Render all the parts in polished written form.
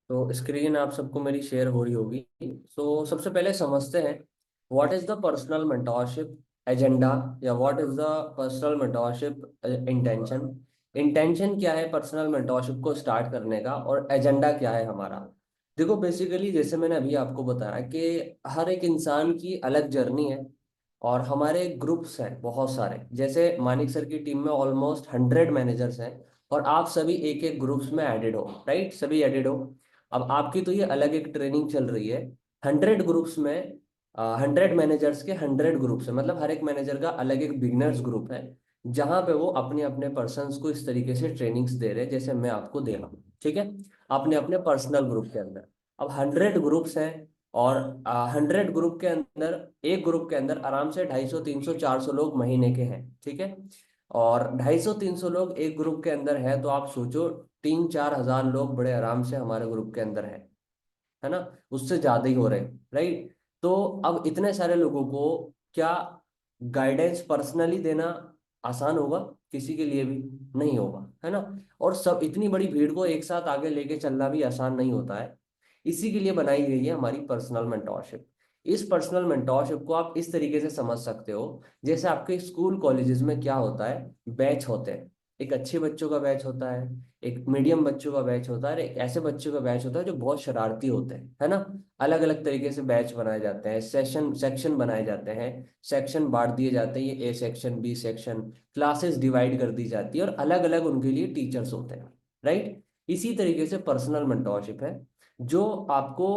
तो स्क्रीन आप सबको मेरी शेयर हो रही होगी। तो सबसे पहले समझते हैं what is the personal mentorship agenda, या what is the personal mentorship intention. Intention क्या है पर्सनल मेंटोरशिप को स्टार्ट करने का, और एजेंडा क्या है हमारा। देखो बेसिकली जैसे मैंने अभी आपको बताया कि हर एक इंसान की अलग जर्नी है, और हमारे ग्रुप्स हैं बहुत सारे। जैसे मानिक सर की टीम में ऑलमोस्ट 100 मैनेजर्स हैं, और आप सभी एक एक ग्रुप्स में एडेड हो, राइट, सभी एडेड हो। अब आपकी तो ये अलग एक ट्रेनिंग चल रही है। 100 ग्रुप्स में 100 मैनेजर्स के 100 ग्रुप्स है, मतलब हर एक मैनेजर का अलग एक बिगनर्स ग्रुप है, जहाँ पे वो अपने अपने पर्सन्स को इस तरीके से ट्रेनिंग्स दे रहे हैं जैसे मैं आपको दे रहा हूँ, ठीक है, अपने अपने पर्सनल ग्रुप के अंदर। अब 100 ग्रुप्स हैं, और 100 ग्रुप के अंदर एक ग्रुप के अंदर आराम से 250, 300, 400 लोग महीने के हैं, ठीक है। और 250, 300 लोग एक ग्रुप के अंदर है, तो आप सोचो 3-4 हजार लोग बड़े आराम से हमारे ग्रुप के अंदर है ना। उससे ज्यादा ही हो रहे हैं, राइट। तो अब इतने सारे लोगों को क्या गाइडेंस पर्सनली देना आसान होगा? किसी के लिए भी नहीं होगा, है ना। और सब इतनी बड़ी भीड़ को एक साथ आगे लेके चलना भी आसान नहीं होता है। इसी के लिए बनाई गई है हमारी पर्सनल मेंटोरशिप। इस पर्सनल मेंटोरशिप को आप इस तरीके से समझ सकते हो, जैसे आपके स्कूल कॉलेजेस में क्या होता है, बैच होते हैं। एक अच्छे बच्चों का बैच होता है, एक मीडियम बच्चों का बैच होता है, और एक ऐसे बच्चों का बैच होता है जो बहुत शरारती होते हैं, है ना। अलग अलग तरीके से बैच बनाए जाते हैं, सेशन सेक्शन बनाए जाते हैं, सेक्शन बांट दिए जाते हैं, ये A section, B section, classes divide कर दी जाती है, और अलग अलग उनके लिए टीचर्स होते हैं, राइट। इसी तरीके से पर्सनल मेंटोरशिप है, जो आपको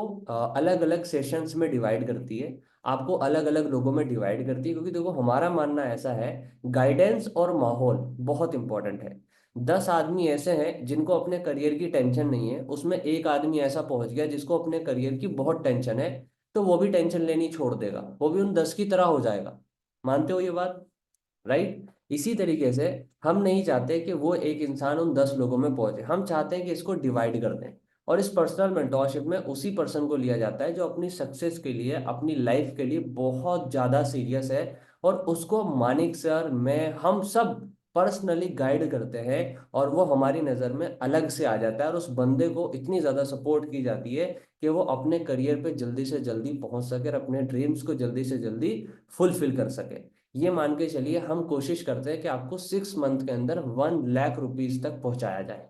अलग अलग सेशंस में डिवाइड करती है, आपको अलग अलग लोगों में डिवाइड करती है। क्योंकि देखो हमारा मानना ऐसा है, गाइडेंस और माहौल बहुत इंपॉर्टेंट है। 10 आदमी ऐसे हैं जिनको अपने करियर की टेंशन नहीं है, उसमें एक आदमी ऐसा पहुंच गया जिसको अपने करियर की बहुत टेंशन है, तो वो भी टेंशन लेनी छोड़ देगा, वो भी उन 10 की तरह हो जाएगा। मानते हो ये बात? राइट। इसी तरीके से हम नहीं चाहते कि वो एक इंसान उन 10 लोगों में पहुंचे, हम चाहते हैं कि इसको डिवाइड कर दें। और इस पर्सनल मेंटोरशिप में उसी पर्सन को लिया जाता है जो अपनी सक्सेस के लिए, अपनी लाइफ के लिए बहुत ज्यादा सीरियस है, और उसको मानिक सर, मैं, हम सब पर्सनली गाइड करते हैं, और वो हमारी नज़र में अलग से आ जाता है, और उस बंदे को इतनी ज़्यादा सपोर्ट की जाती है कि वो अपने करियर पे जल्दी से जल्दी पहुंच सके, और अपने ड्रीम्स को जल्दी से जल्दी फुलफिल कर सके। ये मान के चलिए हम कोशिश करते हैं कि आपको 6 मंथ के अंदर 1 लाख रुपीज तक पहुंचाया जाए।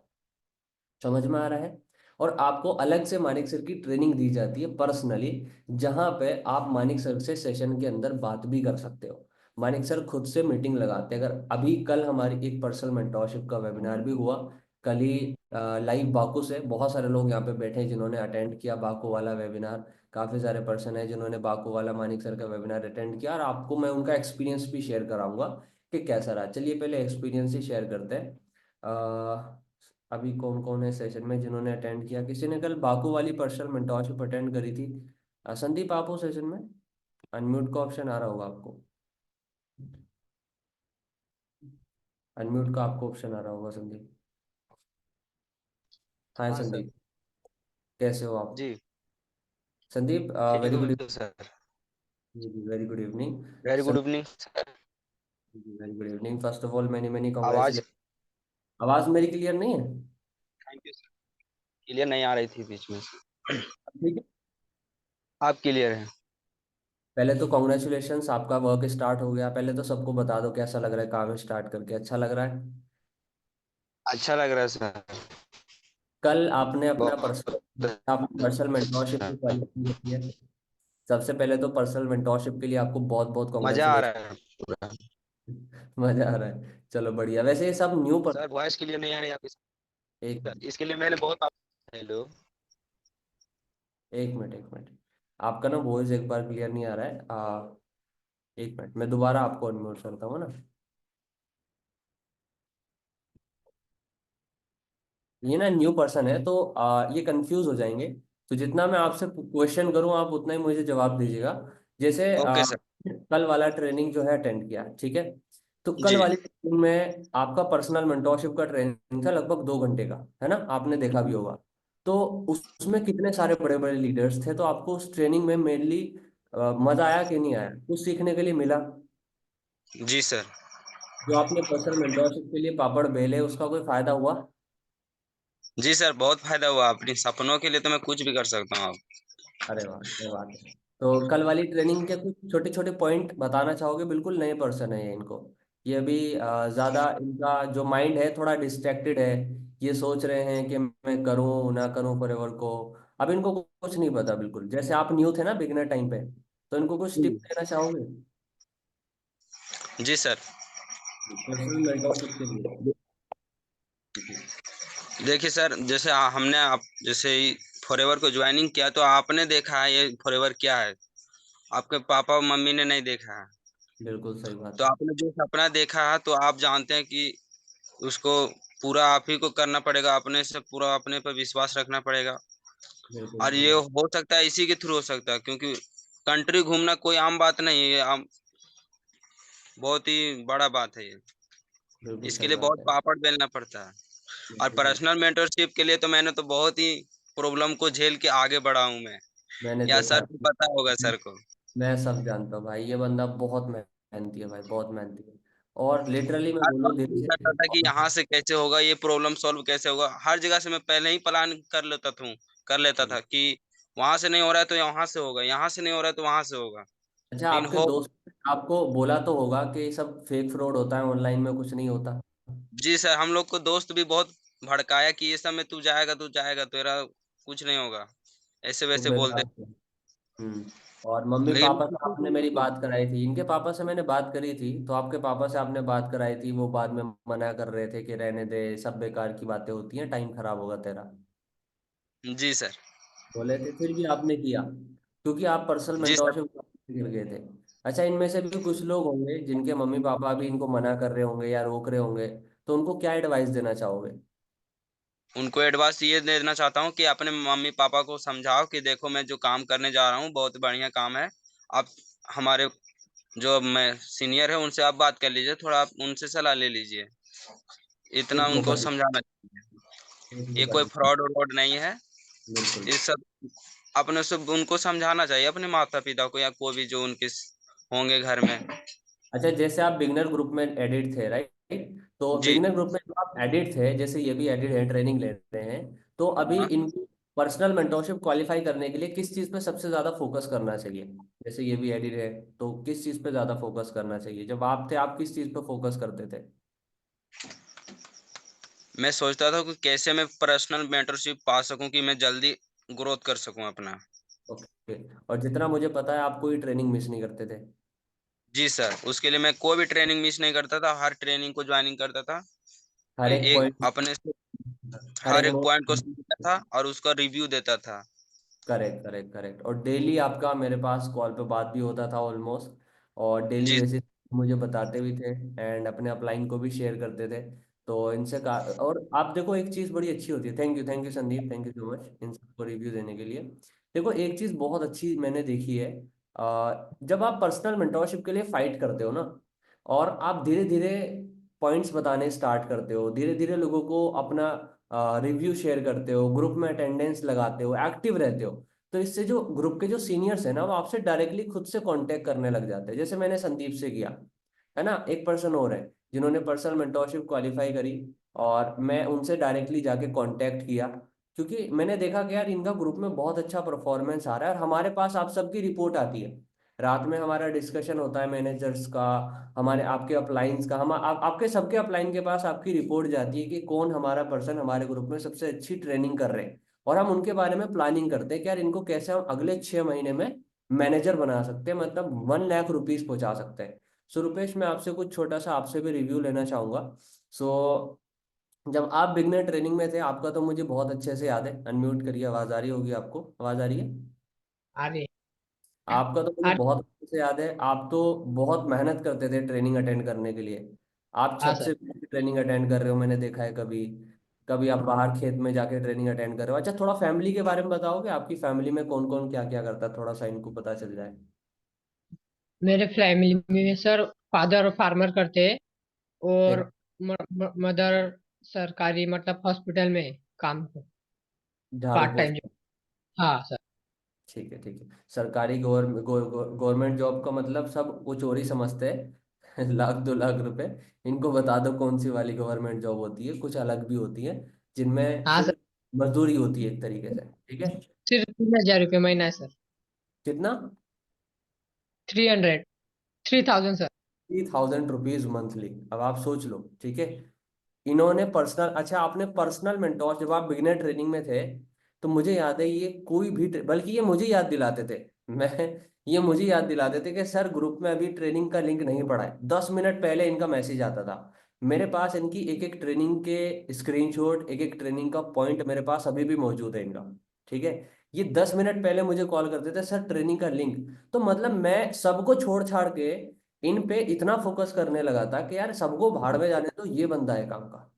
समझ में आ रहा है? और आपको अलग से मानिक सर की ट्रेनिंग दी जाती है पर्सनली, जहां पे आप मानिक सर से सेशन के अंदर बात भी कर सकते हो। मानिक सर खुद से मीटिंग लगाते हैं। अगर अभी कल हमारी एक पर्सनल मेंटोरशिप का वेबिनार भी हुआ, कल ही लाइव बाकू से बहुत सारे लोग यहाँ पे बैठे हैं जिन्होंने अटेंड किया बाकू वाला वेबिनार। काफ़ी सारे पर्सन है जिन्होंने बाकू वाला मानिक सर का वेबिनार अटेंड किया, और आपको मैं उनका एक्सपीरियंस भी शेयर कराऊंगा कि कैसा रहा। चलिए पहले एक्सपीरियंस ही शेयर करते हैं। अभी कौन कौन है सेशन में जिन्होंने अटेंड किया? किसी ने कल बाकू वाली पर्सनल मेंटोरशिप अटेंड करी थी? संदीप आप हो सेशन में? अनम्यूट का ऑप्शन आ रहा होगा आपको, अनम्यूट का आपको ऑप्शन आ रहा होगा संदीप। हाय हाँ सर। संदीप, कैसे हो आप? जी। संदीप ठीक वेरी गुड हो sir. Evening, very good evening. Very good evening sir. Very good evening, first of all many many आवाज। कॉन्ग्रेचुलेशन। आवाज मेरी क्लियर नहीं है? Thank you sir. क्लियर नहीं आ रही थी बीच में से। ठीक है। आप क्लियर हैं। पहले तो कॉन्ग्रेचुलेशंस, आपका वर्क स्टार्ट हो गया। पहले तो सबको बता दो कैसा लग रहा है, काम स्टार्ट करके अच्छा लग रहा है? अच्छा लग रहा है सर। कल आपने अपना बहुत पर्सनल आपने पर्सनल मेंटोरशिप की सर। क्वालिफाई की है। सबसे पहले तो पर्सनल मेंटोरशिप के लिए आपको बहुत बहुत मजा आ कॉन्ग्रेचुलेशन। रहा है पूरा। मजा आ रहा है, चलो बढ़िया। वैसे ये सब न्यू पर सर वॉइस क्लियर नहीं आ रही आप एक इसके लिए मैंने बहुत हेलो। एक मिनट, एक मिनट। आपका ना वॉइस एक बार क्लियर नहीं आ रहा है। एक मिनट, मैं दोबारा आपको अनम्यूट करता हूँ ना। ये ना न्यू पर्सन है, तो ये कंफ्यूज हो जाएंगे। तो जितना मैं आपसे क्वेश्चन करूँ आप उतना ही मुझे जवाब दीजिएगा। जैसे ओके सर। कल वाला ट्रेनिंग जो है अटेंड किया, ठीक है। तो कल जी। वाली ट्रेनिंग में आपका पर्सनल मेंटोरशिप का ट्रेनिंग था लगभग 2 घंटे का, है ना, आपने देखा भी होगा। तो उसमें कितने सारे बड़े बड़े लीडर्स थे, तो आपको उस ट्रेनिंग में मेनली मजा आया कि नहीं आया, कुछ सीखने के लिए मिला? जी सर। जो आपने पर्सनल मेंटोरशिप के लिए पापड़ बेले उसका कोई फायदा हुआ? जी सर, बहुत फायदा हुआ। अपनी सपनों के लिए तो मैं कुछ भी कर सकता हूँ अब। अरे वाह, क्या बात है। तो कल वाली ट्रेनिंग के कुछ छोटे छोटे पॉइंट बताना चाहोगे? बिल्कुल नए पर्सन है ये, इनको ये अभी ज्यादा इनका जो माइंड है थोड़ा डिस्ट्रैक्टेड है। ये सोच रहे हैं कि मैं करूं ना करूं फॉरएवर को। अब इनको कुछ नहीं पता बिल्कुल, जैसे आप न्यू थे ना बिगनर टाइम पे, तो इनको कुछ टिप देना चाहोगे जी सर। पर्सनल मेंटरशिप के लिए? जी। देखिए सर, जैसे हमने आप जैसे ही फॉरएवर को ज्वाइनिंग किया तो आपने देखा है ये फॉरएवर क्या है। आपके पापा और मम्मी ने नहीं देखा है। बिल्कुल सही बात तो है। आपने जो सपना देखा है तो आप जानते हैं कि उसको पूरा आप ही को करना पड़ेगा। अपने से पूरा अपने पर विश्वास रखना पड़ेगा। बिल्कुल और सही ये बात। हो सकता है इसी के थ्रू हो सकता है, क्योंकि कंट्री घूमना कोई आम बात नहीं है। बहुत ही बड़ा बात है ये। बिल्कुल इसके सही लिए बात बहुत है। पापड़ बेलना पड़ता है। और बिल्कुल सही। पर्सनल मेंटरशिप के लिए तो मैंने तो बहुत ही प्रॉब्लम को झेल के आगे बढ़ा हूं मैं। मैंने या देखा सर को है। पता होगा सर को। मैं सब जानता हूँ भाई, ये बंदा बहुत मेहनती है भाई, बहुत मेहनती है। और लिटरली मैं हर बोलूँ वक्त दिल ये से। करता था कि यहाँ से कैसे होगा, ये प्रॉब्लम सॉल्व कैसे होगा। हर जगह से मैं पहले ही प्लान कर लेता था कि वहां से नहीं हो रहा है तो यहाँ से होगा, यहाँ से नहीं हो रहा है तो वहां से होगा। अच्छा, लेकिन आपके हो। दोस्त आपको बोला तो होगा कि सब फेक फ्रॉड होता है, ऑनलाइन में कुछ नहीं होता? जी सर, हम लोग को दोस्त भी बहुत भड़काया कि ये सब में तू जाएगा तेरा कुछ नहीं होगा, ऐसे तो वैसे मेरे बोलते। आपको। और मम्मी लेकिन पापा से आपने मेरी बात कराई थी, इनके पापा से मैंने बात करी थी, तो आपके पापा से आपने बात कराई थी, वो बाद में मना कर रहे थे कि रहने दे, सब बेकार की बातें होती हैं, टाइम खराब होगा तेरा। जी सर। बोले थे, फिर भी आपने किया क्योंकि आप पर्सनल जी सर, मेंटोरशिप गिर गए थे। अच्छा, इनमें से भी कुछ लोग होंगे जिनके मम्मी पापा भी इनको मना कर रहे होंगे या रोक रहे होंगे, तो उनको क्या एडवाइस देना चाहोगे? उनको एडवाइस ये देना चाहता हूँ कि अपने मम्मी पापा को समझाओ कि देखो मैं जो काम करने जा रहा हूँ बहुत बढ़िया काम है। आप हमारे जो मैं सीनियर है उनसे आप बात कर लीजिए, थोड़ा आप उनसे सलाह ले लीजिए। इतना एक मौका उनको दीजिए। समझाना चाहिए। एक ये मौका कोई दीजिए। फ्रॉड व्रॉड नहीं है। बिल्कुल। ये सब अपने से उनको समझाना चाहिए, अपने माता पिता को या कोई भी जो उनके होंगे घर में। अच्छा, जैसे आप बिगनर ग्रुप में एडिट थे, राइट? तो जी। बिगनर ग्रुप में जो आप एडिट थे, जैसे ये भी एडिट है, ट्रेनिंग ले रहे हैं, तो अभी हाँ। इनको पर्सनल मेंटोरशिप क्वालिफाई करने के लिए किस चीज़ पे सबसे ज़्यादा फोकस करना चाहिए? जैसे ये भी एडिट है, तो किस चीज़ पे ज़्यादा फोकस करना चाहिए? जब आप थे, आप किस चीज़ पे फोकस करते थे? मैं सोचता था कि कैसे मैं पर्सनल मेंटरशिप पा सकूं कि मैं जल्दी ग्रोथ कर सकूं अपना। ओके। और जितना मुझे पता है, आप कोई ट्रेनिंग मिस नहीं करते थे। जी सर, उसके लिए मैं कोई भी ट्रेनिंग मिस नहीं करता था, हर ट्रेनिंग को ज्वाइनिंग करता था। हर एक एक पॉइंट, अपने से हर हर एक एक नोट। पॉइंट को समझता था और उसका रिव्यू देता था। Correct, correct, correct. और डेली आपका मेरे पास कॉल पे बात भी होता था ऑलमोस्ट, और डेली जी। बेसिस मुझे बताते भी थे, एंड अपने अपलाइन को भी शेयर करते थे। तो इनसे का, और आप देखो एक चीज़ बड़ी अच्छी होती है। Thank you Sandeep, thank you so much in सबको रिव्यू देने के लिए। देखो एक चीज़ बहुत अच्छी मैंने देखी है, जब आप पर्सनल मेंटोरशिप के लिए फाइट करते हो ना, और आप धीरे धीरे पॉइंट्स बताने स्टार्ट करते हो, धीरे धीरे लोगों को अपना रिव्यू शेयर करते हो, ग्रुप में अटेंडेंस लगाते हो, एक्टिव रहते हो, तो इससे जो ग्रुप के जो सीनियर्स है ना, वो आपसे डायरेक्टली खुद से कांटेक्ट करने लग जाते हैं, जैसे मैंने संदीप से किया है ना। एक पर्सन और है जिन्होंने पर्सनल मेंटोरशिप क्वालिफाई करी, और मैं उनसे डायरेक्टली जाके कांटेक्ट किया, क्योंकि मैंने देखा कि यार इनका ग्रुप में बहुत अच्छा परफॉर्मेंस आ रहा है, और हमारे पास आप सबकी रिपोर्ट आती है। रात में हमारा डिस्कशन होता है मैनेजर्स का, हमारे आपके अपलाइंस का, आपके सबके अपलाइन के पास आपकी रिपोर्ट जाती है कि कौन हमारा पर्सन हमारे ग्रुप में सबसे अच्छी ट्रेनिंग कर रहे हैं, और हम उनके बारे में प्लानिंग करते हैं कि यार इनको कैसे हम अगले 6 महीने में मैनेजर बना सकते हैं, मतलब 1 लाख रुपीज पहुंचा सकते हैं। सो रुपेश, मैं आपसे कुछ छोटा सा आपसे भी रिव्यू लेना चाहूंगा। सो जब आप बिगनर ट्रेनिंग में थे, आपका तो मुझे बहुत अच्छे से याद है। अनम्यूट करिए, आवाज आ रही होगी आपको, आवाज आ रही है? अरे आपका तो मुझे अरे बहुत अच्छे से याद है, आप तो बहुत मेहनत करते थे ट्रेनिंग अटेंड करने के लिए। आप हाँ छत सर। से ट्रेनिंग अटेंड कर रहे हो, मैंने देखा है कभी। कभी आप बाहर खेत में जाके ट्रेनिंग अटेंड कर रहे हो। अच्छा, थोड़ा फैमिली के बारे में बताओगे, आपकी फैमिली में कौन कौन क्या क्या करता है, थोड़ा सा इनको पता चल जाए। मेरे फैमिली में सर फादर फार्मर करते हैं, एक और मदर सरकारी मतलब हॉस्पिटल में काम झाड़ू पार्ट टाइम पोछा। जॉब। हाँ सर। ठीक है, ठीक है। सरकारी गवर्नमेंट जॉब का मतलब सब वो चोरी समझते हैं। 1 लाख 2 लाख रुपए। इनको बता दो कौन सी वाली गवर्नमेंट जॉब होती है, कुछ अलग भी होती है। जिनमें हाँ सर। सिर्फ मजदूरी होती है एक तरीके से, ठीक है। सिर्फ 3,000 रुपये महीना है सर। कितना? 300, 3,000 सर। 3000 rupees monthly. अब आप सोच लो, ठीक है। इन्होंने पर्सनल, अच्छा आपने पर्सनल मेंटोर, जब आप बिगिनर ट्रेनिंग में थे तो मुझे याद है ये कोई भी बल्कि ये मुझे याद दिलाते थे मैं ये मुझे याद दिलाते थे कि सर ग्रुप में अभी ट्रेनिंग का लिंक नहीं पड़ा है। 10 मिनट पहले इनका मैसेज आता था। मेरे पास इनकी एक एक ट्रेनिंग के स्क्रीनशॉट, एक एक ट्रेनिंग का पॉइंट मेरे पास अभी भी मौजूद है इनका, ठीक है। ये 10 मिनट पहले मुझे कॉल करते थे, सर ट्रेनिंग का लिंक। तो मतलब मैं सबको छोड़ छाड़ के इन पे इतना फोकस करने लगा था कि यार सबको भाड़ में जाने तो ये बंदा है काम का।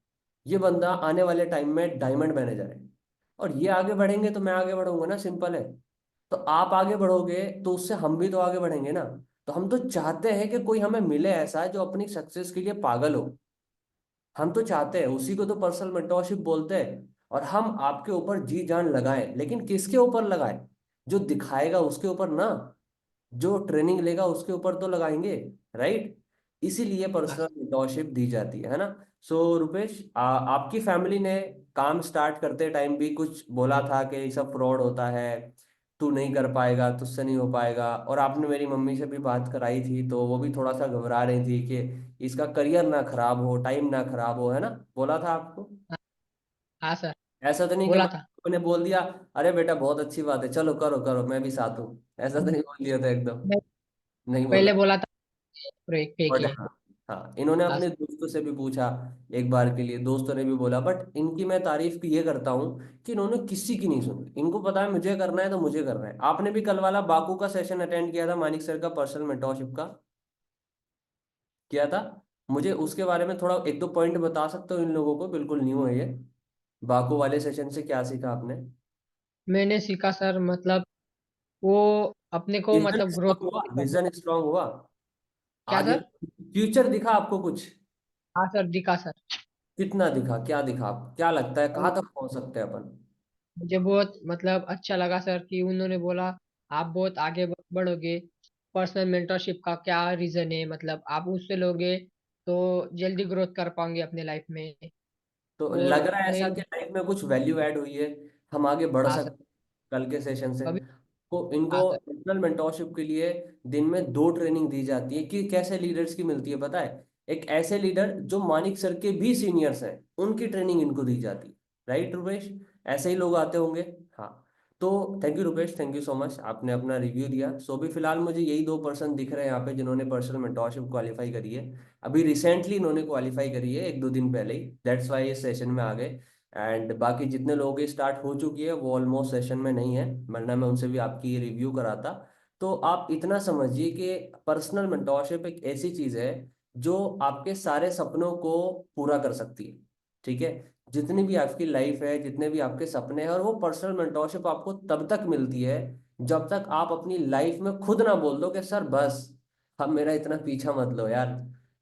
ये बंदा आने वाले टाइम में डायमंड मैनेजर है, और ये आगे बढ़ेंगे तो मैं आगे बढ़ूंगा ना, सिंपल है। तो आप आगे बढ़ोगे तो उससे हम भी तो आगे बढ़ेंगे ना। तो हम तो चाहते हैं कि कोई हमें मिले ऐसा जो अपनी सक्सेस के लिए पागल हो। हम तो चाहते हैं, उसी को तो पर्सनल मेंटोरशिप बोलते हैं। और हम आपके ऊपर जी जान लगाएं, लेकिन किसके ऊपर लगाएं? जो दिखाएगा उसके ऊपर ना, जो ट्रेनिंग लेगा उसके ऊपर तो लगाएंगे, राइट। इसीलिए पर्सनल मेंटोरशिप दी जाती है ना। सो रुपेश, आपकी फैमिली ने काम स्टार्ट करते टाइम भी कुछ बोला था कि ये सब फ्रॉड होता है, तू नहीं कर पाएगा, तुझसे नहीं हो पाएगा? और आपने मेरी मम्मी से भी बात कराई थी तो वो भी थोड़ा सा घबरा रही थी कि इसका करियर ना खराब हो, टाइम ना खराब हो, है ना? बोला था आपको? हाँ सर। ऐसा तो नहीं कि बोला था। मम्मी ने बोल दिया अरे बेटा बहुत अच्छी बात है, चलो करो करो मैं भी साथ हूँ, ऐसा तो नहीं बोल दिया था एकदम? मैं नहीं बोला। पहले बोला था, ब्रेक बट फेंकिए। हाँ, हाँ इन्होंने हाँ अपने सर। दोस्तों से भी पूछा, एक बार के लिए दोस्तों ने भी बोला, बट इनकी मैं तारीफ की ये करता हूँ कि इन्होंने किसी की नहीं सुनी। इनको पता है मुझे करना है तो मुझे करना है। आपने भी कल वाला बाकू का सेशन अटेंड किया था, मानिक सर का पर्सनल मेंटोरशिप का किया था। मुझे उसके बारे में थोड़ा एक दो पॉइंट बता सकते हो? इन लोगों को बिल्कुल न्यू है ये, बाकू वाले सेशन से क्या सीखा आपने? मैंने सीखा सर, मतलब वो अपने को विजन मतलब ग्रोथ। स्ट्रांग हुआ? विजन स्ट्रांग हुआ? क्या आगे सर? फ्यूचर दिखा आपको कुछ? हाँ सर, दिखा सर। कितना दिखा, क्या दिखा, आप क्या लगता है कहाँ तक पहुंच सकते हैं अपन? मुझे बहुत मतलब अच्छा लगा सर कि उन्होंने बोला आप बहुत आगे बढ़ोगे। पर्सनल मेंटरशिप का क्या रीजन है, मतलब आप उससे लोगे तो जल्दी ग्रोथ कर पाओगे अपने लाइफ में। तो लग और रहा है मैं। ऐसा कि लाइफ में कुछ वैल्यू ऐड हुई है, हम आगे बढ़ हाँ सर। सकते हैं कल के सेशन से? अभी। को हाँ इनको सर। पर्सनल मेंटोरशिप के लिए दिन में 2 ट्रेनिंग दी जाती है। कि कैसे लीडर्स की मिलती है पता है? एक ऐसे लीडर जो मानिक सर के भी सीनियर्स हैं, उनकी ट्रेनिंग इनको दी जाती है, राइट रुपेश? ऐसे ही लोग आते होंगे। हाँ। तो thank you Rupesh, thank you so much, आपने अपना रिव्यू दिया। सो भी फिलहाल मुझे यही 2 पर्सन दिख रहे हैं यहाँ पे जिन्होंने पर्सनल मेंटोरशिप क्वालिफाई करी है। अभी रिसेंटली इन्होंने क्वालिफाई करी है, 1-2 दिन पहले ही, दैट्स वाई इस सेशन में आ गए। एंड बाकी जितने लोगों की स्टार्ट हो चुकी है वो ऑलमोस्ट सेशन में नहीं है, वरना मैं उनसे भी आपकी रिव्यू कराता। तो आप इतना समझिए कि पर्सनल मेंटोरशिप एक ऐसी चीज है जो आपके सारे सपनों को पूरा कर सकती है, ठीक है। जितनी भी आपकी लाइफ है, जितने भी आपके सपने हैं, और वो पर्सनल मेंटोरशिप आपको तब तक मिलती है जब तक आप अपनी लाइफ में खुद ना बोल दो कि सर बस, अब मेरा इतना पीछा मत लो यार,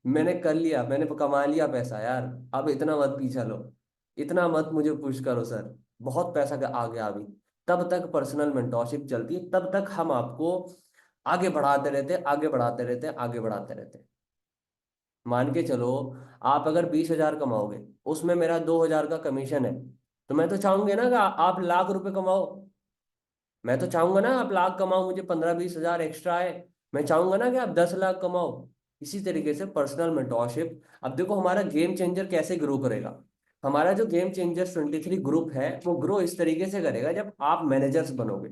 मैंने कर लिया, मैंने कमा लिया पैसा यार, अब इतना मत पीछा लो, इतना मत मुझे पुश करो सर, बहुत पैसा का आ गया अभी। तब तक पर्सनल मेंटोरशिप चलती है, तब तक हम आपको आगे बढ़ाते रहते हैं, आगे बढ़ाते रहते हैं, आगे बढ़ाते रहते हैं। मान के चलो, आप अगर 20,000 कमाओगे, उसमें मेरा 2,000 का कमीशन है, तो मैं तो चाहूंगे ना कि आप लाख रुपए कमाओ। मैं तो चाहूंगा ना आप लाख कमाओ, मुझे 15-20 हजार एक्स्ट्रा आए। मैं चाहूंगा ना कि आप 10 लाख कमाओ। इसी तरीके से पर्सनल मेंटोरशिप, अब देखो हमारा गेम चेंजर कैसे ग्रो करेगा। हमारा जो गेम चेंजर 23 ग्रुप है वो ग्रो इस तरीके से करेगा जब आप मैनेजर्स बनोगे,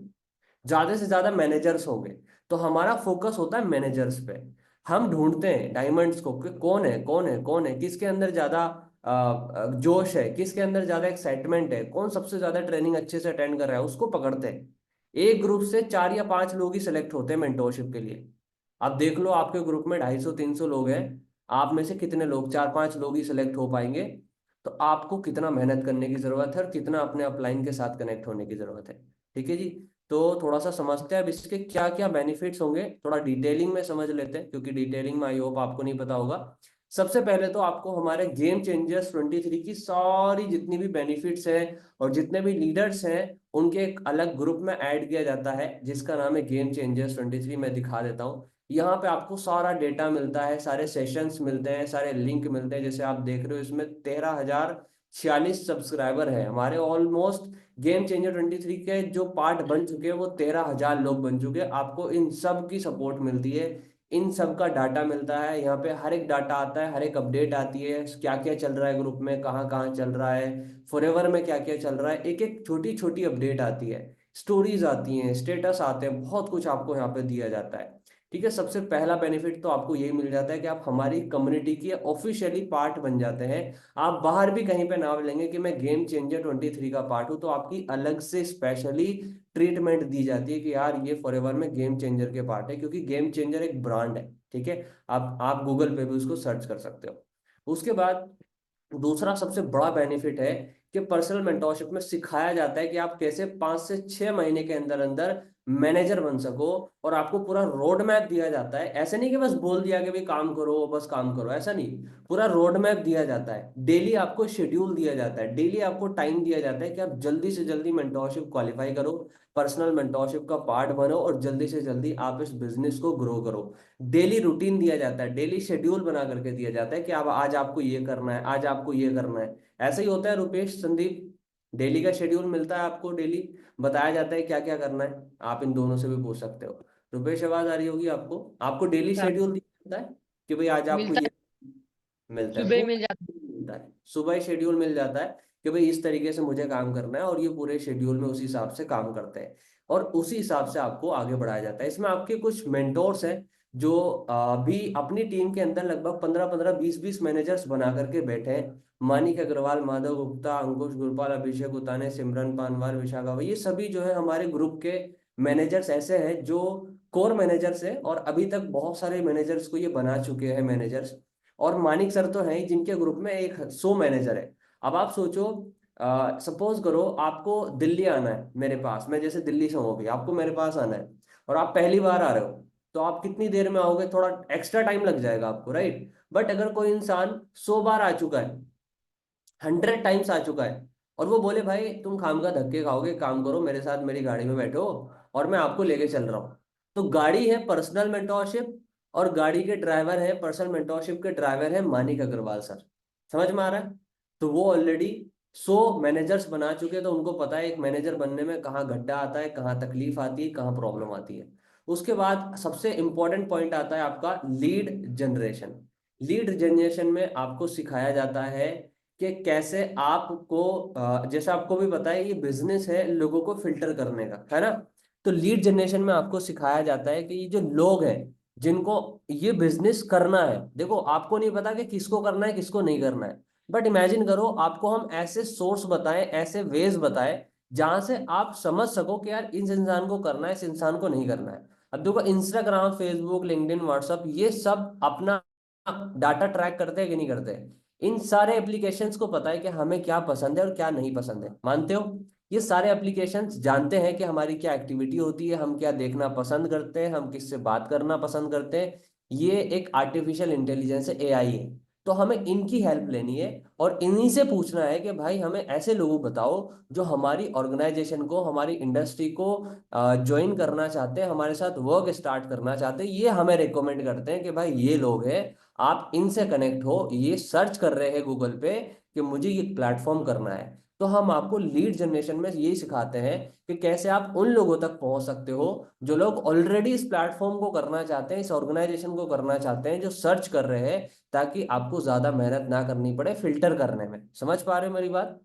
ज्यादा से ज्यादा मैनेजर्स होंगे। तो हमारा फोकस होता है मैनेजर्स पे। हम ढूंढते हैं डायमंड्स को कि कौन है, कौन है, कौन है, किसके अंदर ज्यादा जोश है, किसके अंदर ज्यादा एक्साइटमेंट है, कौन सबसे ज्यादा ट्रेनिंग अच्छे से अटेंड कर रहा है, उसको पकड़ते हैं। एक ग्रुप से 4 या 5 लोग ही सिलेक्ट होते हैं मेंटोरशिप के लिए। आप देख लो आपके ग्रुप में 250-300 लोग हैं, आप में से कितने लोग, 4-5 लोग ही सिलेक्ट हो पाएंगे। तो आपको कितना मेहनत करने की जरूरत है और कितना अपने अपलाइन के साथ कनेक्ट होने की जरूरत है, ठीक है जी। तो थोड़ा सा समझते हैं अब इसके क्या क्या बेनिफिट्स होंगे, थोड़ा डिटेलिंग में समझ लेते हैं, क्योंकि डिटेलिंग में आई होप आपको नहीं पता होगा। सबसे पहले तो आपको हमारे गेम चेंजर्स 23 की सारी जितनी भी बेनिफिट्स हैं और जितने भी लीडर्स हैं उनके एक अलग ग्रुप में ऐड किया जाता है जिसका नाम है गेम चेंजर्स 23। मैं दिखा देता हूँ। यहाँ पे आपको सारा डेटा मिलता है, सारे सेशंस मिलते हैं, सारे लिंक मिलते हैं। जैसे आप देख रहे हो इसमें 46 सब्सक्राइबर है हमारे। ऑलमोस्ट गेम चेंजर 23 के जो पार्ट बन चुके हैं वो 13,000 लोग बन चुके हैं। आपको इन सब की सपोर्ट मिलती है, इन सब का डाटा मिलता है। यहाँ पे हर एक डाटा आता है, हर एक अपडेट आती है, क्या क्या चल रहा है ग्रुप में, कहाँ कहाँ चल रहा है, फॉरएवर में क्या क्या चल रहा है, एक एक छोटी छोटी अपडेट आती है, स्टोरीज आती हैं, स्टेटस आते हैं, बहुत कुछ आपको यहाँ पे दिया जाता है। ठीक है, सबसे पहला बेनिफिट तो आपको यही मिल जाता है कि आप हमारी कम्युनिटी की ऑफिशियली पार्ट बन जाते हैं। आप बाहर भी कहीं पे नाम लेंगे कि मैं गेम चेंजर 23 का पार्ट हूँ, तो आपकी अलग से स्पेशली ट्रीटमेंट दी जाती है कि यार ये फॉरएवर में गेम चेंजर के पार्ट है, क्योंकि गेम चेंजर एक ब्रांड है। ठीक है, आप गूगल पे भी उसको सर्च कर सकते हो। उसके बाद दूसरा सबसे बड़ा बेनिफिट है कि पर्सनल मेंटोरशिप में सिखाया जाता है कि आप कैसे 5 से 6 महीने के अंदर अंदर मैनेजर बन सको। और आपको पूरा रोड मैप दिया जाता है, ऐसे नहीं कि बस बोल दिया कि भाई काम करो, बस काम करो, ऐसा नहीं। पूरा रोड मैप दिया जाता है, डेली आपको शेड्यूल दिया जाता है, डेली आपको टाइम दिया जाता है कि आप जल्दी से जल्दी मेंटोरशिप क्वालिफाई करो, पर्सनल मेंटोरशिप का पार्ट बनो और जल्दी से जल्दी आप इस बिजनेस को ग्रो करो। डेली रूटीन दिया जाता है, डेली शेड्यूल बना करके दिया जाता है कि अब आज आपको ये करना है, आज आपको ये करना है। ऐसा ही होता है रुपेश, संदीप, डेली का शेड्यूल मिलता है आपको, डेली बताया जाता है क्या क्या करना है। आप इन दोनों से भी पूछ सकते हो। रुपेश, आवाज आ रही होगी आपको? आपको डेली सर शेड्यूल दिया जाता है कि भाई आज आपको मिलता ये है, मिलता है, सुबह ही पूरा मिल जाता मिलता है, सुबह ही शेड्यूल मिल जाता है कि भाई इस तरीके से मुझे काम करना है, और ये पूरे शेड्यूल में उसी हिसाब से काम करते हैं और उसी हिसाब से आपको आगे बढ़ाया जाता है। इसमें आपके कुछ मेंटोर्स हैं जो भी अपनी टीम के अंदर लगभग 15-15 20-20 मैनेजर्स बना करके बैठे हैं। मानिक अग्रवाल, माधव गुप्ता, अंकुश गुरपाल, अभिषेक उताने, सिमरन पानवार, विशाखा, ये सभी जो है हमारे ग्रुप के मैनेजर्स ऐसे हैं जो कोर मैनेजर्स हैं, और अभी तक बहुत सारे मैनेजर्स को ये बना चुके हैं मैनेजर्स। और मानिक सर तो हैं ही जिनके ग्रुप में एक 100 मैनेजर है। अब आप सोचो, सपोज करो आपको दिल्ली आना है मेरे पास, मैं जैसे दिल्ली से हूँ अभी, आपको मेरे पास आना है और आप पहली बार आ रहे हो, तो आप कितनी देर में आओगे? थोड़ा एक्स्ट्रा टाइम लग जाएगा आपको, राइट? बट अगर कोई इंसान 100 बार आ चुका है, 100 टाइम्स आ चुका है, और वो बोले भाई तुम खाम का धक्के खाओगे, काम करो मेरे साथ, मेरी गाड़ी में बैठो और मैं आपको लेके चल रहा हूँ। तो गाड़ी है पर्सनल मेंटोरशिप, और गाड़ी के ड्राइवर है, पर्सनल मेंटोरशिप के ड्राइवर है मानिक अग्रवाल सर। समझ में आ रहा है? तो वो ऑलरेडी 100 मैनेजर्स बना चुके हैं, तो उनको पता है एक मैनेजर बनने में कहाँ गड्ढा आता है, कहाँ तकलीफ आती है, कहाँ प्रॉब्लम आती है। उसके बाद सबसे इंपॉर्टेंट पॉइंट आता है आपका लीड जनरेशन। लीड जनरेशन में आपको सिखाया जाता है कि कैसे आपको, जैसा आपको भी पता है ये बिजनेस है लोगों को फिल्टर करने का, है ना? तो लीड जनरेशन में आपको सिखाया जाता है कि ये जो लोग हैं जिनको ये बिजनेस करना है, देखो आपको नहीं पता कि किसको करना है किसको नहीं करना है, बट इमेजिन करो आपको हम ऐसे सोर्स बताएं, ऐसे वेज बताएं जहां से आप समझ सको कि यार इस इंसान को करना है, इस इंसान को नहीं करना है। अब देखो इंस्टाग्राम, फेसबुक, लिंक्डइन, व्हाट्सअप, ये सब अपना डाटा ट्रैक करते हैं कि नहीं करते? इन सारे एप्लीकेशंस को पता है कि हमें क्या पसंद है और क्या नहीं पसंद है, मानते हो? ये सारे एप्लीकेशंस जानते हैं कि हमारी क्या एक्टिविटी होती है, हम क्या देखना पसंद करते हैं, हम किससे बात करना पसंद करते हैं। ये एक आर्टिफिशियल इंटेलिजेंस है, एआई है। तो हमें इनकी हेल्प लेनी है और इन्हीं से पूछना है कि भाई हमें ऐसे लोग बताओ जो हमारी ऑर्गेनाइजेशन को, हमारी इंडस्ट्री को ज्वाइन करना चाहते हैं, हमारे साथ वर्क स्टार्ट करना चाहते हैं। ये हमें रिकमेंड करते हैं कि भाई ये लोग हैं, आप इनसे कनेक्ट हो, ये सर्च कर रहे हैं गूगल पे कि मुझे ये प्लेटफॉर्म करना है। तो हम आपको लीड जनरेशन में यही सिखाते हैं कि कैसे आप उन लोगों तक पहुंच सकते हो जो लोग ऑलरेडी इस प्लेटफॉर्म को करना चाहते हैं, इस ऑर्गेनाइजेशन को करना चाहते हैं, जो सर्च कर रहे हैं, ताकि आपको ज्यादा मेहनत ना करनी पड़े फिल्टर करने में। समझ पा रहे हो मेरी बात?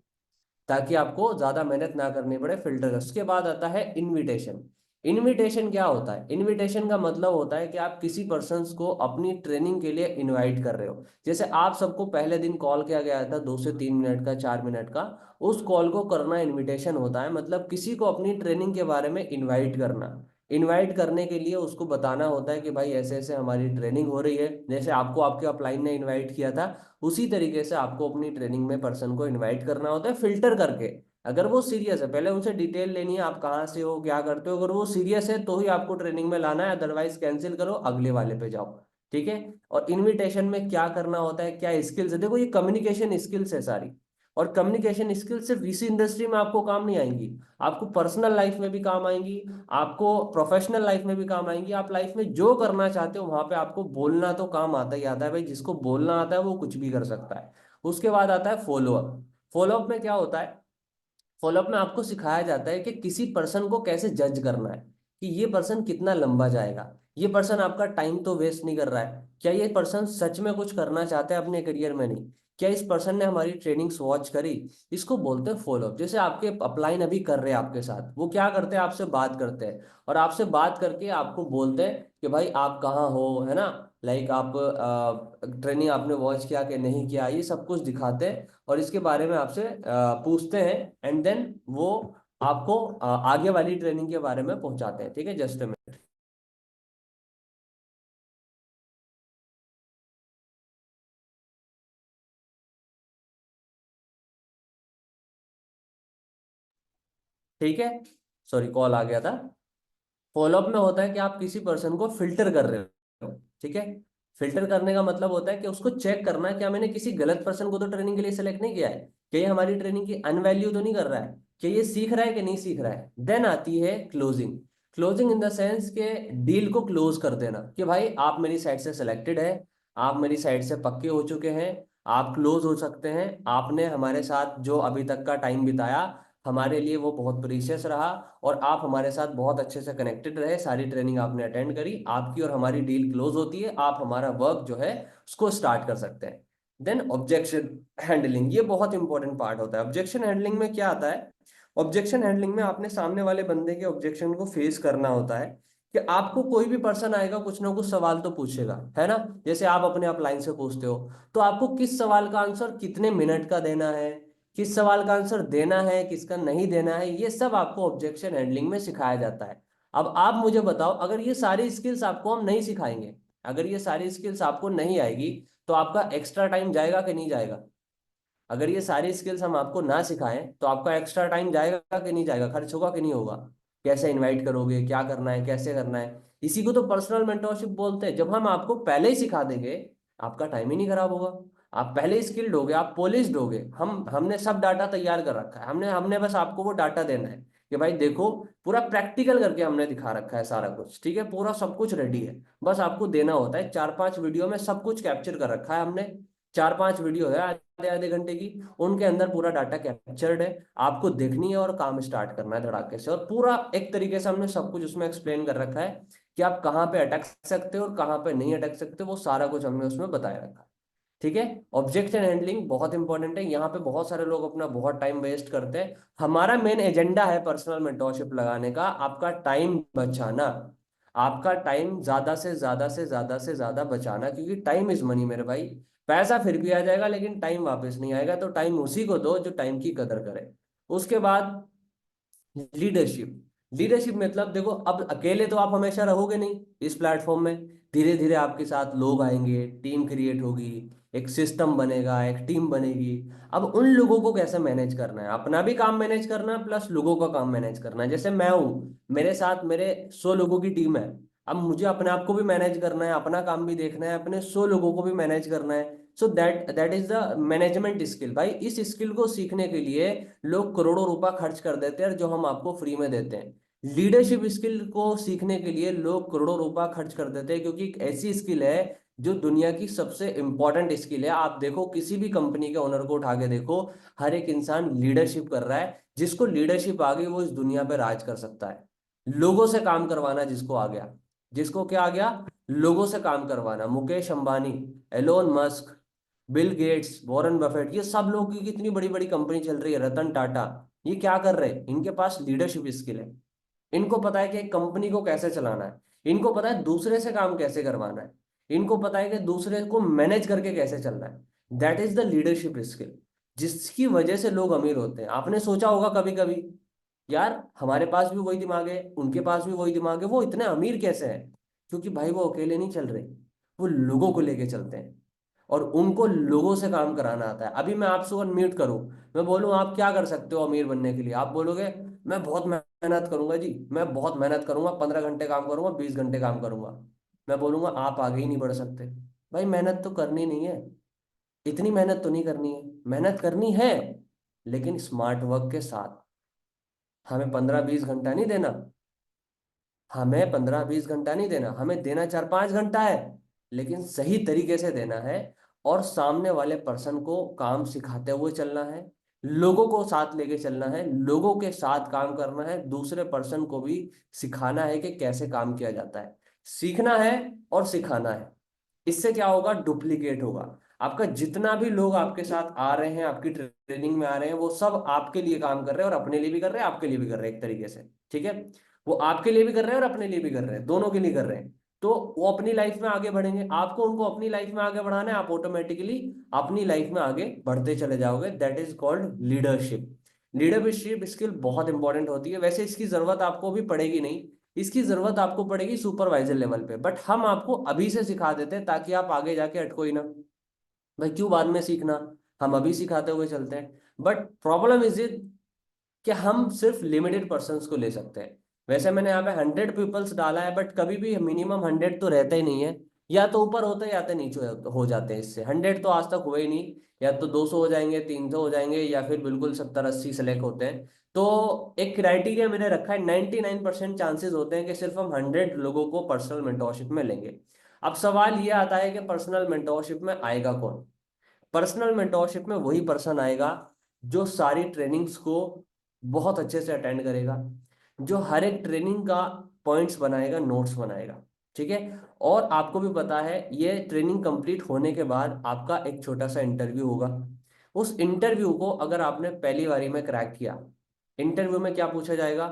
ताकि आपको ज्यादा मेहनत ना करनी पड़े फिल्टर का। उसके बाद आता है इनविटेशन। इनविटेशन क्या होता है? इनविटेशन का मतलब होता है कि आप किसी पर्सन को अपनी ट्रेनिंग के लिए इनवाइट कर रहे हो। जैसे आप सबको पहले दिन कॉल किया गया था 2 से 3 मिनट का, 4 मिनट का, उस कॉल को करना इनविटेशन होता है। मतलब किसी को अपनी ट्रेनिंग के बारे में इनवाइट करना। इनवाइट करने के लिए उसको बताना होता है कि भाई ऐसे ऐसे हमारी ट्रेनिंग हो रही है, जैसे आपको आपके अपलाइन ने इनवाइट किया था, उसी तरीके से आपको अपनी ट्रेनिंग में पर्सन को इनवाइट करना होता है फिल्टर करके। अगर वो सीरियस है, पहले उनसे डिटेल लेनी है, आप कहाँ से हो, क्या करते हो। अगर वो सीरियस है तो ही आपको ट्रेनिंग में लाना है, अदरवाइज कैंसिल करो, अगले वाले पे जाओ। ठीक है? और इनविटेशन में क्या करना होता है, क्या स्किल्स है, देखो ये कम्युनिकेशन स्किल्स है सारी। और कम्युनिकेशन स्किल्स सिर्फ इसी इंडस्ट्री में आपको काम नहीं आएंगी, आपको पर्सनल लाइफ में भी काम आएंगी, आपको प्रोफेशनल लाइफ में भी काम आएंगी। आप लाइफ में जो करना चाहते हो वहां पे आपको बोलना तो काम आता ही आता है भाई, जिसको बोलना आता है वो कुछ भी कर सकता है। उसके बाद आता है फॉलोअप। फॉलोअप में क्या होता है, फॉलोअप में आपको सिखाया जाता है कि किसी पर्सन को कैसे जज करना है, कि ये पर्सन कितना लंबा जाएगा, ये पर्सन आपका टाइम तो वेस्ट नहीं कर रहा है, क्या ये पर्सन सच में कुछ करना चाहता है अपने करियर में, नहीं, क्या इस पर्सन ने हमारी ट्रेनिंग्स वॉच करी। इसको बोलते हैं फॉलोअप। जैसे आपके अपलाइन अभी कर रहे हैं आपके साथ, वो क्या करते हैं, आपसे बात करते हैं, और आपसे बात करके आपको बोलते हैं कि भाई आप कहाँ हो, है ना, लाइक आप ट्रेनिंग आपने वॉच किया कि नहीं किया, ये सब कुछ दिखाते हैं और इसके बारे में आपसे पूछते हैं, एंड देन वो आपको आगे वाली ट्रेनिंग के बारे में पहुंचाते हैं। ठीक है, जस्ट अ मिनट। ठीक है, सॉरी कॉल आ गया था। फॉलोअप में होता है कि आप किसी पर्सन को फिल्टर कर रहे हो। ठीक है, फिल्टर करने का मतलब होता है कि उसको चेक करना है, क्या मैंने किसी गलत पर्सन को तो ट्रेनिंग के लिए सेलेक्ट नहीं किया है, क्या ये हमारी ट्रेनिंग की अनवैल्यू तो नहीं कर रहा है, क्या ये सीख रहा है कि नहीं सीख रहा है। देन आती है closing. Closing in the sense के डील को क्लोज कर देना, कि भाई आप मेरी साइड से सिलेक्टेड है, आप मेरी साइड से पक्के हो चुके हैं, आप क्लोज हो सकते हैं, आपने हमारे साथ जो अभी तक का टाइम बिताया हमारे लिए वो बहुत प्रीशियस रहा, और आप हमारे साथ बहुत अच्छे से कनेक्टेड रहे, सारी ट्रेनिंग आपने अटेंड करी, आपकी और हमारी डील क्लोज होती है, आप हमारा वर्क जो है उसको स्टार्ट कर सकते हैं। देन ऑब्जेक्शन हैंडलिंग, ये बहुत इंपॉर्टेंट पार्ट होता है। ऑब्जेक्शन हैंडलिंग में क्या आता है, ऑब्जेक्शन हैंडलिंग में आपने सामने वाले बंदे के ऑब्जेक्शन को फेस करना होता है, कि आपको कोई भी पर्सन आएगा कुछ ना कुछ सवाल तो पूछेगा, है ना, जैसे आप अपने अपलाइन से पूछते हो, तो आपको किस सवाल का आंसर कितने मिनट का देना है, किस सवाल का आंसर देना है किसका नहीं देना है, ये सब आपको ऑब्जेक्शन हैंडलिंग में सिखाया जाता है। अब आप मुझे बताओ, अगर ये सारी स्किल्स आपको हम नहीं सिखाएंगे, अगर ये सारी स्किल्स आपको नहीं आएगी, तो आपका एक्स्ट्रा टाइम जाएगा कि नहीं जाएगा। अगर ये सारी स्किल्स हम आपको ना सिखाएं तो आपका एक्स्ट्रा टाइम जाएगा कि नहीं जाएगा, खर्च होगा कि नहीं होगा, कैसे इनवाइट करोगे, क्या करना है, कैसे करना है। इसी को तो पर्सनल मेंटोरशिप बोलते हैं। जब हम आपको पहले ही सिखा देंगे, आपका टाइम ही नहीं खराब होगा, आप पहले ही स्किल्ड होगे, आप पॉलिश्ड होगे। हमने सब डाटा तैयार कर रखा है, हमने हमने बस आपको वो डाटा देना है कि भाई देखो, पूरा प्रैक्टिकल करके हमने दिखा रखा है सारा कुछ। ठीक है, पूरा सब कुछ रेडी है, बस आपको देना होता है। 4-5 वीडियो में सब कुछ कैप्चर कर रखा है हमने। 4-5 वीडियो है आधे आधे घंटे की, उनके अंदर पूरा डाटा कैप्चर्ड है, आपको देखनी है और काम स्टार्ट करना है धड़ाके से। और पूरा एक तरीके से हमने सब कुछ उसमें एक्सप्लेन कर रखा है कि आप कहाँ पे अटक सकते हो और कहाँ पे नहीं अटक सकते, वो सारा कुछ हमने उसमें बताया रखा है। ठीक है, ऑब्जेक्शन हैंडलिंग बहुत इंपॉर्टेंट है। यहाँ पे बहुत सारे लोग अपना बहुत टाइम वेस्ट करते हैं। हमारा मेन एजेंडा है पर्सनल मेंटोरशिप लगाने का, आपका टाइम बचाना, आपका टाइम ज्यादा से ज्यादा से ज्यादा से ज्यादा बचाना, क्योंकि टाइम इज मनी मेरे भाई। पैसा फिर भी आ जाएगा लेकिन टाइम वापस नहीं आएगा, तो टाइम उसी को दो जो टाइम की कदर करे। उसके बाद लीडरशिप। लीडरशिप मतलब देखो, अब अकेले तो आप हमेशा रहोगे नहीं इस प्लेटफॉर्म में, धीरे धीरे आपके साथ लोग आएंगे, टीम क्रिएट होगी, एक सिस्टम बनेगा, एक टीम बनेगी। अब उन लोगों को कैसे मैनेज करना है, अपना भी काम मैनेज करना है प्लस लोगों का काम मैनेज करना है। जैसे मैं हूँ, मेरे साथ मेरे 100 लोगों की टीम है, अब मुझे अपने आप को भी मैनेज करना है, अपना काम भी देखना है, अपने 100 लोगों को भी मैनेज करना है। So that that is the management skill. भाई इस स्किल को सीखने के लिए लोग करोड़ों रुपए खर्च कर देते हैं, जो हम आपको फ्री में देते हैं। लीडरशिप स्किल को सीखने के लिए लोग करोड़ों रुपए खर्च कर देते हैं, क्योंकि एक ऐसी स्किल है जो दुनिया की सबसे इंपॉर्टेंट स्किल है। आप देखो, किसी भी कंपनी के ओनर को उठा के देखो, हर एक इंसान लीडरशिप कर रहा है। जिसको लीडरशिप आ गई वो इस दुनिया पे राज कर सकता है। लोगों से काम करवाना जिसको आ गया, जिसको क्या आ गया, लोगों से काम करवाना। Mukesh Ambani, Elon Musk, Bill Gates, Warren Buffett, ये सब लोग की कितनी बड़ी बड़ी कंपनी चल रही है, रतन टाटा, ये क्या कर रहे हैं, इनके पास लीडरशिप स्किल है। इनको पता है कि एक कंपनी को कैसे चलाना है, इनको पता है दूसरे से काम कैसे करवाना है, इनको पता है कि दूसरे को मैनेज करके कैसे चलना है। That is the leadership skill, जिसकी वजह से लोग अमीर होते हैं। आपने सोचा होगा कभी कभी, यार हमारे पास भी वही दिमाग है, उनके पास भी वही दिमाग है, वो इतने अमीर कैसे हैं। क्योंकि भाई वो अकेले नहीं चल रहे, वो लोगों को लेके चलते हैं, और उनको लोगों से काम कराना आता है। अभी मैं आपसे अनम्यूट करूं, मैं बोलूं आप क्या कर सकते हो अमीर बनने के लिए, आप बोलोगे मैं बहुत मेहनत करूंगा जी, मैं बहुत मेहनत करूंगा, 15 घंटे काम करूंगा, 20 घंटे काम करूंगा। मैं बोलूंगा आप आगे ही नहीं बढ़ सकते। भाई मेहनत तो करनी नहीं है, इतनी मेहनत तो नहीं करनी है, मेहनत करनी है लेकिन स्मार्ट वर्क के साथ। हमें 15-20 घंटा नहीं देना, हमें 15-20 घंटा नहीं देना, हमें देना 4-5 घंटा है, लेकिन सही तरीके से देना है। और सामने वाले पर्सन को काम सिखाते हुए चलना है, लोगों को साथ लेके चलना है, लोगों के साथ काम करना है, दूसरे पर्सन को भी सिखाना है कि कैसे काम किया जाता है। सीखना है और सिखाना है। इससे क्या होगा, डुप्लीकेट होगा। आपका जितना भी लोग आपके साथ आ रहे हैं, आपकी ट्रेनिंग में आ रहे हैं, वो सब आपके लिए काम कर रहे हैं और अपने लिए भी कर रहे हैं, आपके लिए भी कर रहे हैं एक तरीके से। ठीक है, वो आपके लिए भी कर रहे हैं और अपने लिए भी कर रहे हैं, दोनों के लिए कर रहे हैं। तो वो अपनी लाइफ में आगे बढ़ेंगे, आपको उनको अपनी लाइफ में आगे बढ़ाना है, आप ऑटोमेटिकली अपनी लाइफ में आगे बढ़ते चले जाओगे। That is called leadership. Leadership skill बहुत इंपॉर्टेंट होती है। वैसे इसकी जरूरत आपको भी पड़ेगी नहीं, इसकी जरूरत आपको पड़ेगी सुपरवाइजर लेवल पे, बट हम आपको अभी से सिखा देते हैं ताकि आप आगे जाके अटको ही ना। भाई क्यों बाद में सीखना, हम अभी सिखाते हुए चलते हैं। बट प्रॉब्लम इज इट कि हम सिर्फ लिमिटेड पर्सन्स को ले सकते हैं। वैसे मैंने यहाँ पे 100 पीपल्स डाला है, बट कभी भी मिनिमम 100 तो रहता ही नहीं है। या तो ऊपर होते हैं या तो नीचे हो जाते हैं। इससे 100 तो आज तक हुए ही नहीं। या तो 200 हो जाएंगे, 300 हो जाएंगे, या फिर बिल्कुल 70-80 सेलेक्ट होते हैं। तो एक क्राइटेरिया मैंने रखा है, 99% चांसेस होते हैं कि सिर्फ हम 100 लोगों को पर्सनल मेंटोरशिप में लेंगे। अब सवाल ये आता है कि पर्सनल मेंटोरशिप में आएगा कौन। पर्सनल मेंटोरशिप में वही पर्सन आएगा जो सारी ट्रेनिंग्स को बहुत अच्छे से अटेंड करेगा, जो हर एक ट्रेनिंग का पॉइंट्स बनाएगा, नोट्स बनाएगा। ठीक है, और आपको भी पता है ये ट्रेनिंग कंप्लीट होने के बाद आपका एक छोटा सा इंटरव्यू होगा। उस इंटरव्यू को अगर आपने पहली बारी में क्रैक किया, इंटरव्यू में क्या पूछा जाएगा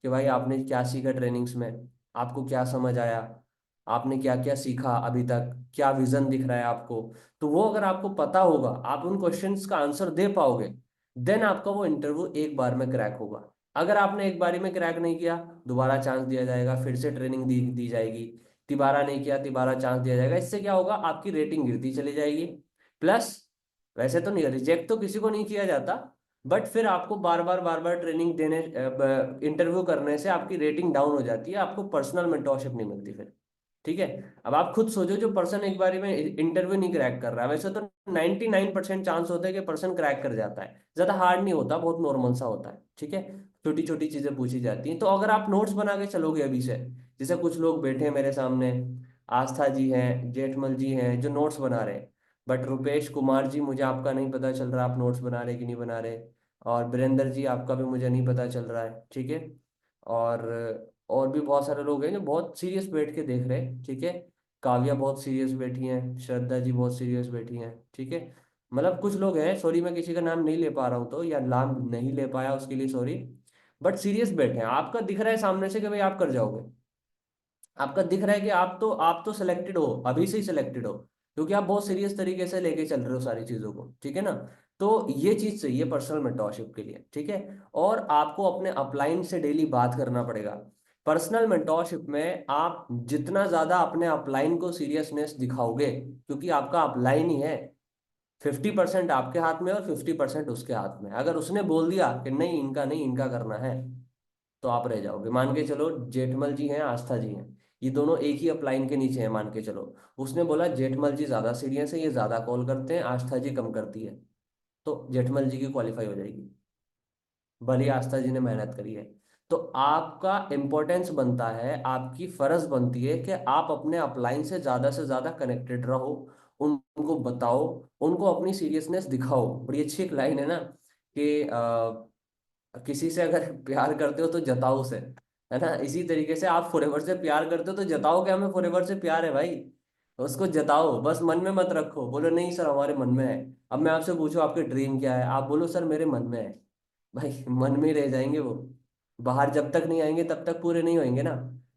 कि भाई आपने क्या सीखा ट्रेनिंग्स में, आपको क्या समझ आया, आपने क्या क्या सीखा अभी तक, क्या विजन दिख रहा है आपको। तो वो अगर आपको पता होगा, आप उन क्वेश्चंस का आंसर दे पाओगे, देन आपका वो इंटरव्यू एक बार में क्रैक होगा। अगर आपने एक बारी में क्रैक नहीं किया, दोबारा चांस दिया जाएगा, फिर से ट्रेनिंग दी जाएगी। तिबारा नहीं किया, तिबारा चांस दिया जाएगा। इससे क्या होगा, आपकी रेटिंग गिरती चली जाएगी। प्लस वैसे तो नहीं, रिजेक्ट तो किसी को नहीं किया जाता, बट फिर आपको बार बार ट्रेनिंग देने, इंटरव्यू करने से आपकी रेटिंग डाउन हो जाती है, आपको पर्सनल मेंटोरशिप नहीं मिलती फिर। ठीक है, अब आप खुद सोचो, जो पर्सन एक बारी में इंटरव्यू नहीं क्रैक कर रहा है, वैसे तो 99% चांस होता है कि पर्सन क्रैक कर जाता है, ज्यादा हार्ड नहीं होता, बहुत नॉर्मल सा होता है। ठीक है, छोटी छोटी चीजें पूछी जाती हैं। तो अगर आप नोट्स बना के चलोगे अभी से, जैसे कुछ लोग बैठे हैं मेरे सामने, आस्था जी हैं, जेठमल जी हैं जो नोट्स बना रहे हैं, बट रुपेश कुमार जी मुझे आपका नहीं पता चल रहा आप नोट्स बना रहे कि नहीं बना रहे, और वीरेंद्र जी आपका भी मुझे नहीं पता चल रहा है। ठीक है, और और भी बहुत सारे लोग हैं जो बहुत सीरियस बैठ के देख रहे हैं। ठीक है, काव्या बहुत सीरियस बैठी हैं, श्रद्धा जी बहुत सीरियस बैठी हैं। ठीक है, मतलब कुछ लोग हैं, सॉरी मैं किसी का नाम नहीं ले पा रहा हूँ तो, या नाम नहीं ले पाया उसके लिए सॉरी, बट सीरियस बैठे हैं। आपका दिख रहा है सामने से कि भाई आप कर जाओगे, आपका दिख रहा है कि आप तो सिलेक्टेड हो, अभी से ही सिलेक्टेड हो, क्योंकि आप बहुत सीरियस तरीके से लेके चल रहे हो सारी चीजों को। ठीक है ना, तो ये चीज चाहिए पर्सनल मेंटोरशिप के लिए। ठीक है, और आपको अपने अपलाइन से डेली बात करना पड़ेगा। पर्सनल मेंटोरशिप में आप जितना ज्यादा अपने अपलाइन को सीरियसनेस दिखाओगे, क्योंकि आपका अपलाइन ही है, 50% आपके हाथ में और 50% उसके हाथ में। अगर उसने बोल दिया कि नहीं इनका नहीं, इनका करना है, तो आप रह जाओगे। मान के चलो जेठमल जी हैं, आस्था जी हैं, ये दोनों एक ही अपलाइन के नीचे हैं, मान के चलो। उसने बोला जेठमल जी ज्यादा सीरियस है, ये ज्यादा कॉल करते हैं, आस्था जी कम करती है, तो जेठमल जी की क्वालिफाई हो जाएगी, भले ही आस्था जी ने मेहनत करी है। तो आपका इंपॉर्टेंस बनता है, आपकी फर्ज बनती है कि आप अपने अपलाइन से ज्यादा कनेक्टेड रहो, उनको बताओ, उनको अपनी सीरियसनेस दिखाओ। बड़ी अच्छी एक लाइन है ना कि किसी से अगर प्यार करते हो तो जताओ उसे, है ना। इसी तरीके से आप फॉरएवर से प्यार करते हो तो जताओ कि हमें फॉरएवर से प्यार है भाई, उसको जताओ। बस मन में मत रखो, बोलो नहीं सर हमारे मन में है। अब मैं आपसे पूछूं आपके ड्रीम क्या है, आप बोलो सर मेरे मन में है, भाई मन में ही रह जाएंगे वो, बाहर जब तक नहीं आएंगे तब तक पूरे नहीं होंगे ना।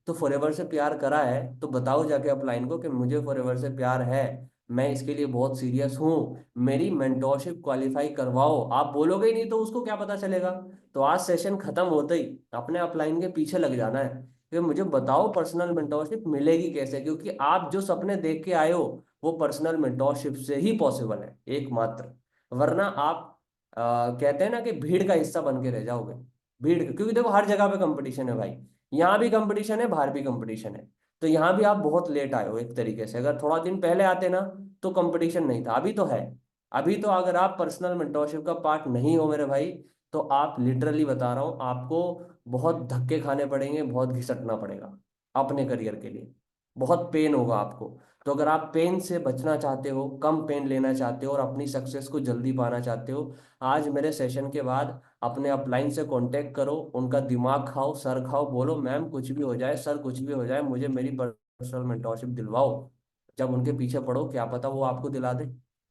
तो फॉरएवर से प्यार करा है तो बताओ जाके अपलाइन को कि मुझे फॉरएवर से प्यार है, मैं इसके लिए बहुत सीरियस हूँ, मेरी मेंटोरशिप क्वालिफाई करवाओ। आप बोलोगे ही नहीं तो उसको क्या पता चलेगा। तो आज सेशन खत्म होते ही अपने अपलाइन के पीछे लग जाना है कि मुझे बताओ पर्सनल मेंटोरशिप मिलेगी कैसे, क्योंकि आप जो सपने देख के आए हो वो पर्सनल मेंटोरशिप से ही पॉसिबल है एकमात्र। वरना आप कहते हैं ना कि भीड़ का हिस्सा बन के रह जाओगे। क्योंकि देखो हर जगह पे कंपटीशन है भाई, यहाँ भी कंपटीशन है, बाहर भी कंपटीशन है। तो यहाँ भी आप बहुत लेट आए हो एक तरीके से, अगर थोड़ा दिन पहले आते ना तो कंपटीशन नहीं था, अभी तो है। अभी तो अगर आप पर्सनल मेंटोरशिप का पार्ट नहीं हो मेरे भाई, तो आप लिटरली बता रहा हूँ आपको बहुत धक्के खाने पड़ेंगे, बहुत घिसटना पड़ेगा अपने करियर के लिए। बहुत पेन होगा आपको। तो अगर आप पेन से बचना चाहते हो, कम पेन लेना चाहते हो और अपनी सक्सेस को जल्दी पाना चाहते हो, आज मेरे सेशन के बाद अपने अपलाइन से कांटेक्ट करो, उनका दिमाग खाओ, सर खाओ, बोलो मैम कुछ भी हो जाए, सर कुछ भी हो जाए, मुझे मेरी पर्सनल मेंटोरशिप दिलवाओ। जब उनके पीछे पड़ो, क्या पता वो आपको दिला दे,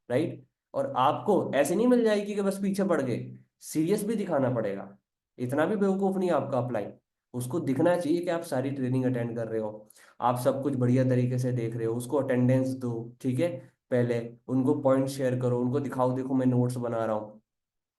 राइट। और आपको ऐसे नहीं मिल जाएगी कि बस पीछे पड़ गए, सीरियस भी दिखाना पड़ेगा। इतना भी बेवकूफ नहीं है आपका अपलाइन, उसको दिखना चाहिए कि आप सारी ट्रेनिंग अटेंड कर रहे हो, आप सब कुछ बढ़िया तरीके से देख रहे हो, उसको अटेंडेंस दो, ठीक है। पहले उनको पॉइंट शेयर करो, उनको दिखाओ देखो मैं नोट्स बना रहा हूँ,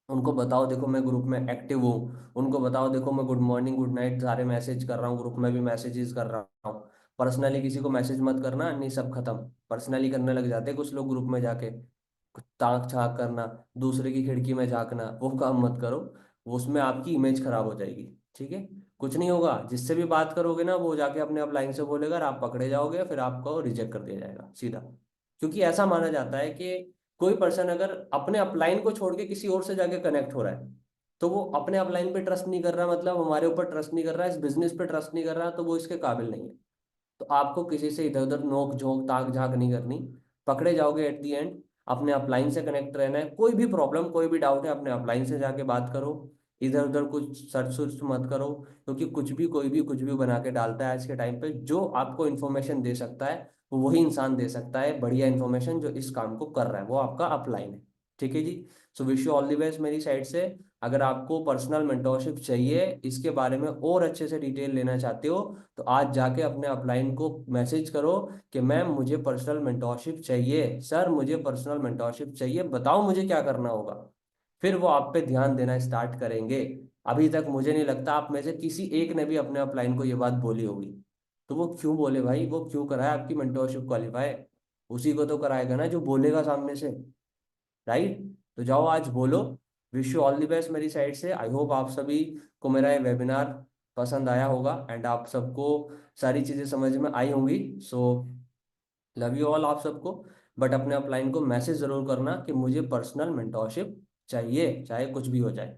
उनको बताओ देखो मैं ग्रुप में एक्टिव हूँ, उनको बताओ देखो मैं गुड मॉर्निंग गुड नाइट सारे मैसेज कर रहा हूँ, ग्रुप में भी मैसेजेस कर रहा हूँ। पर्सनली किसी को मैसेज मत करना, नहीं सब खत्म। पर्सनली करने लग जाते हैं कुछ लोग ग्रुप में जाके, कुछ ताक झाँक करना, दूसरे की खिड़की में झाँकना, वो काम मत करो, उसमें आपकी इमेज खराब हो जाएगी, ठीक है। कुछ नहीं होगा, जिससे भी बात करोगे ना वो जाके अपने आप लाइन से बोलेगा और आप पकड़े जाओगे, फिर आपको रिजेक्ट कर दिया जाएगा सीधा। क्योंकि ऐसा माना जाता है कि कोई पर्सन अगर अपने अपलाइन को छोड़ के किसी और से जाके कनेक्ट हो रहा है, तो वो अपने अपलाइन पे ट्रस्ट नहीं कर रहा, मतलब हमारे ऊपर ट्रस्ट नहीं कर रहा है, इस बिजनेस पे ट्रस्ट नहीं कर रहा, तो वो इसके काबिल नहीं है। तो आपको किसी से इधर उधर नोक झोंक ताक झाक नहीं करनी, पकड़े जाओगे एट दी एंड। अपने अपलाइन से कनेक्ट रहना है, कोई भी प्रॉब्लम कोई भी डाउट है अपने अपलाइन से जाके बात करो, इधर उधर कुछ सर्च सुर्च मत करो। क्योंकि कुछ भी कोई भी कुछ भी बना के डालता है आज के टाइम पे, जो आपको इन्फॉर्मेशन दे सकता है वो वही इंसान दे सकता है बढ़िया इन्फॉर्मेशन, जो इस काम को कर रहा है वो आपका अपलाइन है, ठीक है जी। So wish you all the best मेरी साइड से। अगर आपको पर्सनल मेंटोरशिप चाहिए, इसके बारे में और अच्छे से डिटेल लेना चाहते हो, तो आज जाके अपने अपलाइन को मैसेज करो कि मैम मुझे पर्सनल मेंटोरशिप चाहिए, सर मुझे पर्सनल मेंटोरशिप चाहिए, बताओ मुझे क्या करना होगा। फिर वो आप पे ध्यान देना स्टार्ट करेंगे। अभी तक मुझे नहीं लगता आप में से किसी एक ने भी अपने अपलाइन को ये बात बोली होगी। तो वो क्यों बोले भाई, वो क्यों कराए आपकी मेंटोरशिप क्वालिफाई? उसी को तो कराएगा ना जो बोलेगा सामने से, राइट। तो जाओ आज बोलो। Wish you all the best मेरी साइड से। आई होप आप सभी को मेरा ये वेबिनार पसंद आया होगा एंड आप सबको सारी चीज़ें समझ में आई होंगी। सो लव यू ऑल आप सबको। बट अपने अपलाइन को मैसेज ज़रूर करना कि मुझे पर्सनल मेंटोरशिप चाहिए, चाहे कुछ भी हो जाए।